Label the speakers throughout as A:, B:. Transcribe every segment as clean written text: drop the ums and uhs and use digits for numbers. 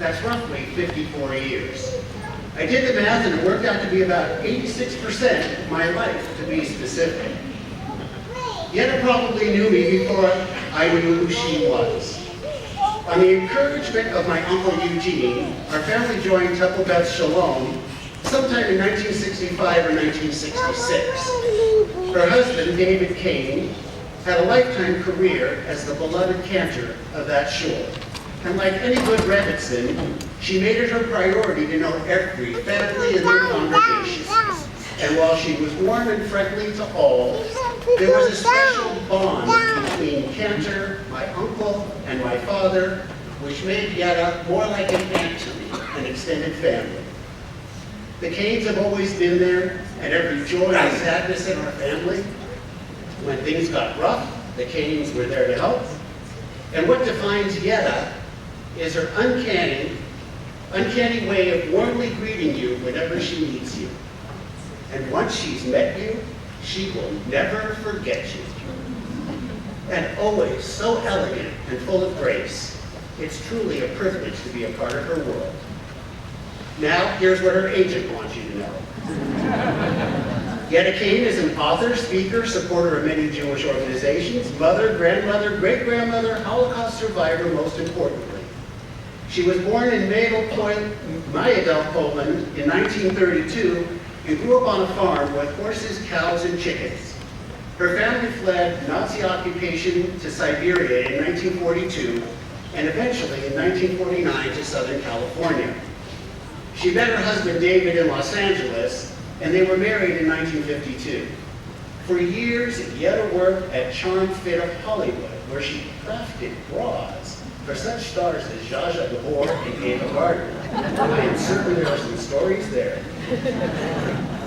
A: That's roughly 54 years. I did the math and it worked out to be about 86% of my life, to be specific. Yetta probably knew me before I knew who she was. On the encouragement of my Uncle Eugene, our family joined Temple Beth Shalom sometime in 1965 or 1966. Her husband, David Kane, had a lifetime career as the beloved cantor of that shul. And like any good Rebbitzin, she made it her priority to know every family in their congregations. And while she was warm and friendly to all, there was a special bond between Cantor, my uncle, and my father, which made Yetta more like an aunt to me, an extended family. The Canes have always been there, and every joy and sadness in our family. When things got rough, the Canes were there to help. And what defines Yetta is her uncanny way of warmly greeting you whenever she meets you. And once she's met you, she will never forget you. And always so elegant and full of grace, it's truly a privilege to be a part of her world. Now, here's what her agent wants you to know. Yetta Kane is an author, speaker, supporter of many Jewish organizations, mother, grandmother, great-grandmother, Holocaust survivor, most importantly. She was born in Mayadel, Poland in 1932 and grew up on a farm with horses, cows, and chickens. Her family fled Nazi occupation to Siberia in 1942 and eventually in 1949 to Southern California. She met her husband David in Los Angeles, and they were married in 1952. For years, Yetta worked at Charm Fit of Hollywood, where she crafted bras for such stars as Zsa Zsa Gabor and Ava Gardner. And certainly there are some stories there.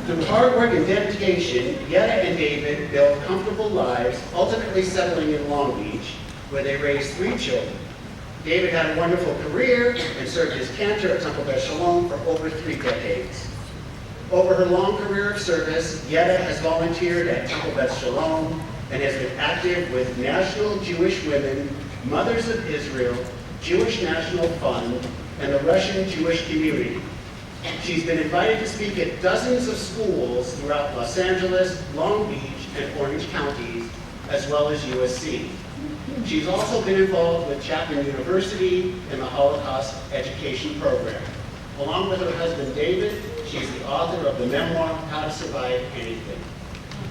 A: Through hard work and dedication, Yetta and David built comfortable lives, ultimately settling in Long Beach, where they raised 3 children. David had a wonderful career and served as cantor at Temple Beth Shalom for over 3 decades. Over her long career of service, Yetta has volunteered at Temple Beth Shalom and has been active with National Jewish Women, Mothers of Israel, Jewish National Fund, and the Russian Jewish Community. She's been invited to speak at dozens of schools throughout Los Angeles, Long Beach, and Orange counties, as well as USC. She's also been involved with Chapman University and the Holocaust Education Program. Along with her husband David, she's the author of the memoir, How to Survive Anything.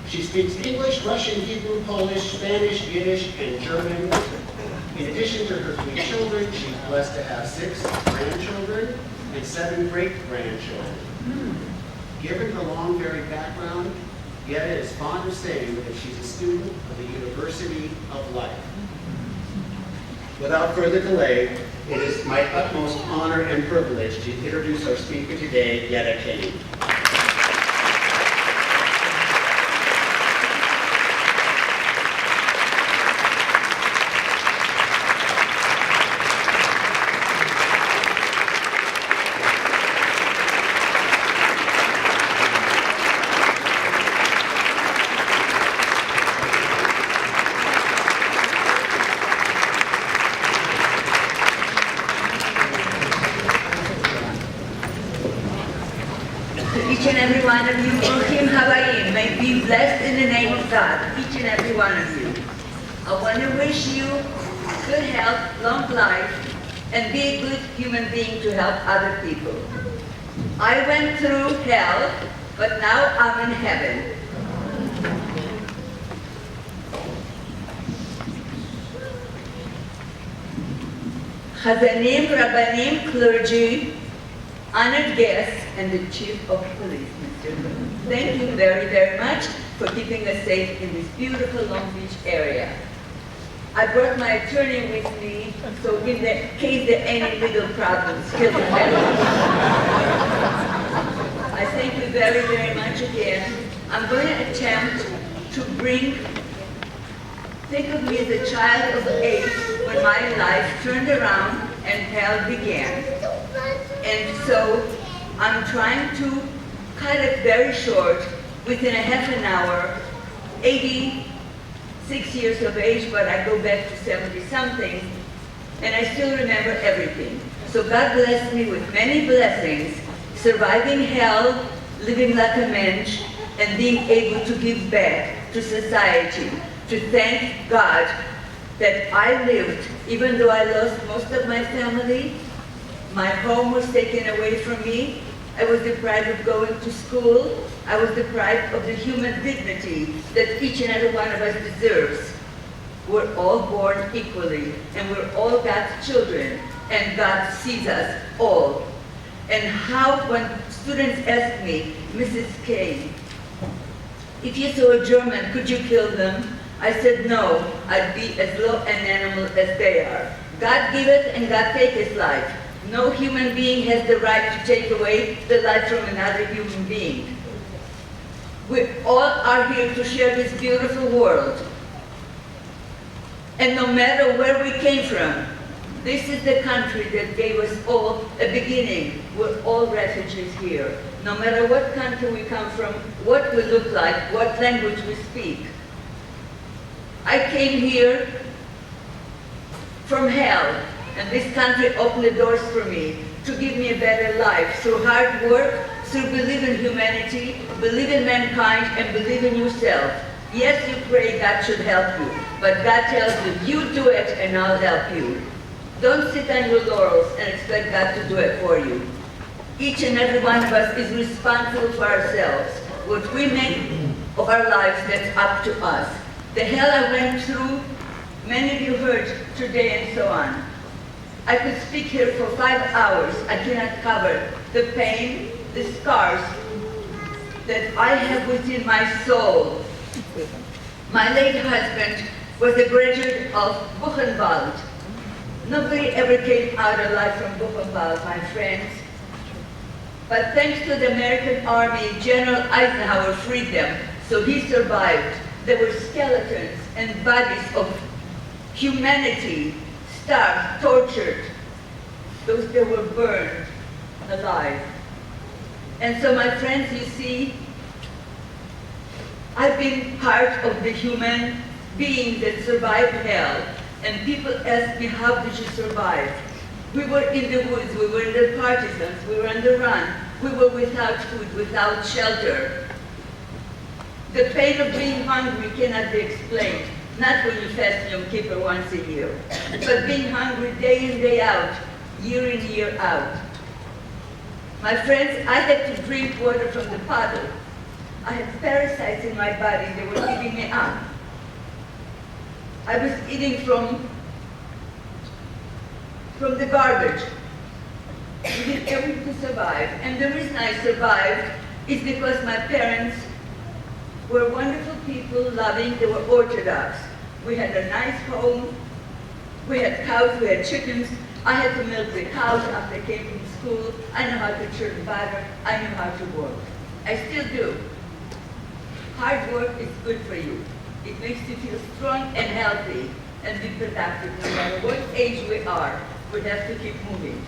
A: She speaks English, Russian, Hebrew, Polish, Spanish, Yiddish, and German. In addition to her 3 children, she's blessed to have 6 grandchildren and 7 great-grandchildren. Given her long, varied background, Yetta is fond of saying that she's a student of the University of Life. Without further delay, it is my utmost honor and privilege to introduce our speaker today, Yetta Kane.
B: Each and every one of you, Bruchim Havayim, may be blessed in the name of God, each and every one of you. I want to wish you good health, long life, and be a good human being to help other people. I went through hell, but now I'm in heaven. Chazanim, Rabbanim, clergy, honored guests, and the chief of police, Mr. Cook. Thank you very, very much for keeping us safe in this beautiful Long Beach area. I brought my attorney with me, so in the case there are any legal problems, he'll defend me. I thank you very, very much again. I'm going to attempt to think of me as a child of 8 when my life turned around and hell began. And so I'm trying to cut it very short, within a half an hour, 86 years of age, but I go back to 70-something, and I still remember everything. So God blessed me with many blessings, surviving hell, living like a mensch, and being able to give back to society, to thank God that I lived, even though I lost most of my family. My home was taken away from me. I was deprived of going to school. I was deprived of the human dignity that each and every one of us deserves. We're all born equally, and we're all God's children, and God sees us all. And how, when students ask me, Mrs. K, if you saw a German, could you kill them? I said, no, I'd be as low an animal as they are. God giveth and God taketh life. No human being has the right to take away the life from another human being. We all are here to share this beautiful world. And no matter where we came from, this is the country that gave us all a beginning. We're all refugees here. No matter what country we come from, what we look like, what language we speak. I came here from hell, and this country opened the doors for me to give me a better life through hard work, through believe in humanity, believe in mankind, and believe in yourself. Yes, you pray God should help you, but God tells you, you do it and I'll help you. Don't sit on your laurels and expect God to do it for you. Each and every one of us is responsible for ourselves. What we make of our lives, that's up to us. The hell I went through, many of you heard today and so on. I could speak here for 5 hours. I cannot cover the pain, the scars that I have within my soul. My late husband was a graduate of Buchenwald. Nobody ever came out alive from Buchenwald, my friends. But thanks to the American Army, General Eisenhower freed them, so he survived. There were skeletons and bodies of humanity, starved, tortured. Those that were burned alive. And so my friends, you see, I've been part of the human being that survived hell. And people ask me, how did you survive? We were in the woods, we were in the partisans, we were on the run. We were without food, without shelter. The pain of being hungry cannot be explained. Not when you fast Yom Kippur once a year, but being hungry day in, day out, year in, year out. My friends, I had to drink water from the puddle. I had parasites in my body, they were eating me up. I was eating from the garbage. We did everything to survive. And the reason I survived is because my parents were wonderful people, loving, they were Orthodox. We had a nice home, we had cows, we had chickens. I had to milk the cows after I came from school. I know how to churn butter, I knew how to work. I still do. Hard work is good for you. It makes you feel strong and healthy and be productive no matter what age we are. We have to keep moving.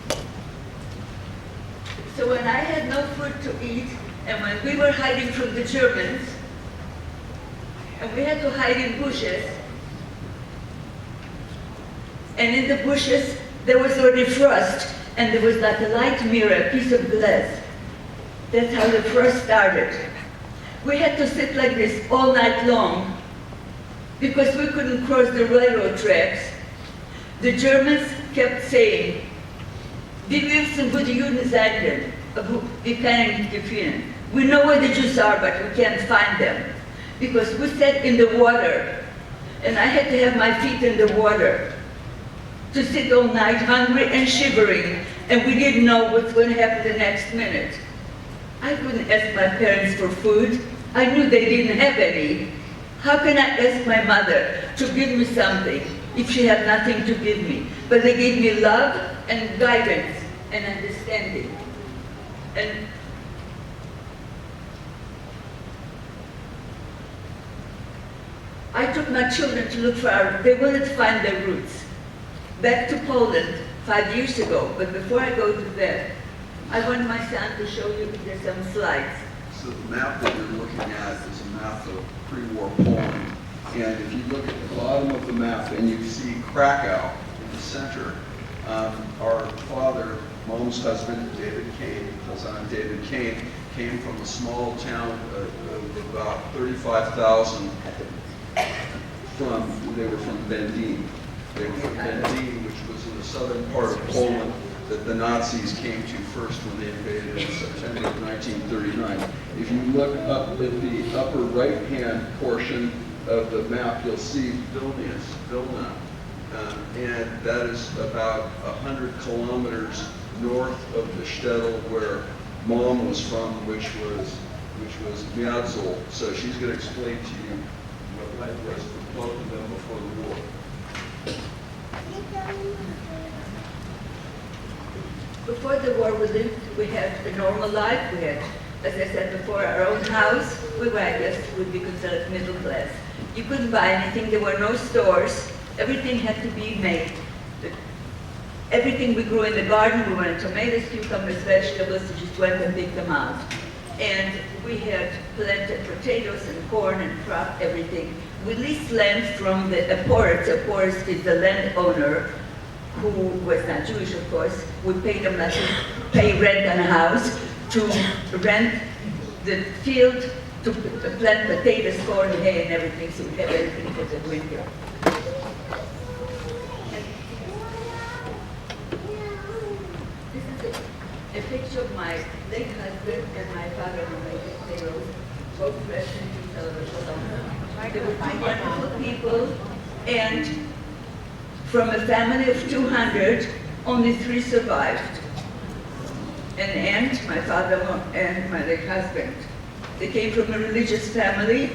B: So when I had no food to eat, and when we were hiding from the Germans, and we had to hide in bushes, and in the bushes there was already frost, and there was like a light mirror, a piece of glass. That's how the frost started. We had to sit like this all night long, because we couldn't cross the railroad tracks. The Germans kept saying, "Wir wissen, wo die Juden sein werden, aber wir können nicht gefunden." We know where the Jews are, but we can't find them. Because we sat in the water, and I had to have my feet in the water to sit all night hungry and shivering, and we didn't know what's going to happen the next minute. I couldn't ask my parents for food. I knew they didn't have any. How can I ask my mother to give me something if she had nothing to give me? But they gave me love and guidance and understanding. And I took my children to look for they wanted to find their roots. Back to Poland 5 years ago, but before I go to that, I want my son to show you there's some slides.
C: So the map that you're looking at is a map of pre-war Poland. And if you look at the bottom of the map and you see Krakow in the center, Our father, Mom's husband, David Kane, Cousin David Kane, came from a small town of about 35,000 they were from Bendin. They were from Bendin, which was in the southern part of Poland that the Nazis came to first when they invaded in September of 1939. If you look up at the upper right-hand portion of the map, you'll see Vilna, and that is about 100 kilometers north of the shtetl where Mom was from, which was Miadzol. So she's going to explain to you what life was for both of them before the war.
B: Before the war, we had a normal life. We had, as I said before, our own house. We were, I guess, would be considered middle class. You couldn't buy anything. There were no stores. Everything had to be made. Everything we grew in the garden, we wanted tomatoes, cucumbers, vegetables, you just went and picked them out. And we had planted potatoes and corn and crop, everything. We leased land from the Aporitz. Aporitz is the landowner who was not Jewish, of course. We paid them like to pay rent on a house, to rent the field, to plant potatoes, corn, hay, and everything, so we have everything for the winter. This is a picture of my late husband and my father-in-law. They were both residents of They were two wonderful people, and from a family of 200, only 3 survived. An aunt, my father and my late husband. They came from a religious family.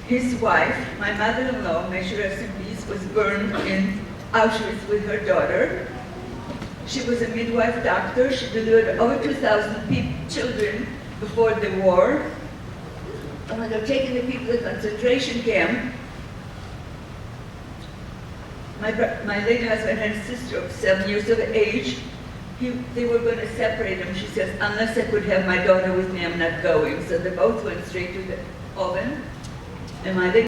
B: His wife, my mother-in-law, may she rest in peace, was burned in Auschwitz with her daughter. She was a midwife doctor. She delivered over 2,000 children before the war. And when they were taking the people to the concentration camp, my late husband had a sister of 7 years of age. They were going to separate them. She says, unless I could have my daughter with me, I'm not going. So they both went straight to the oven. And my late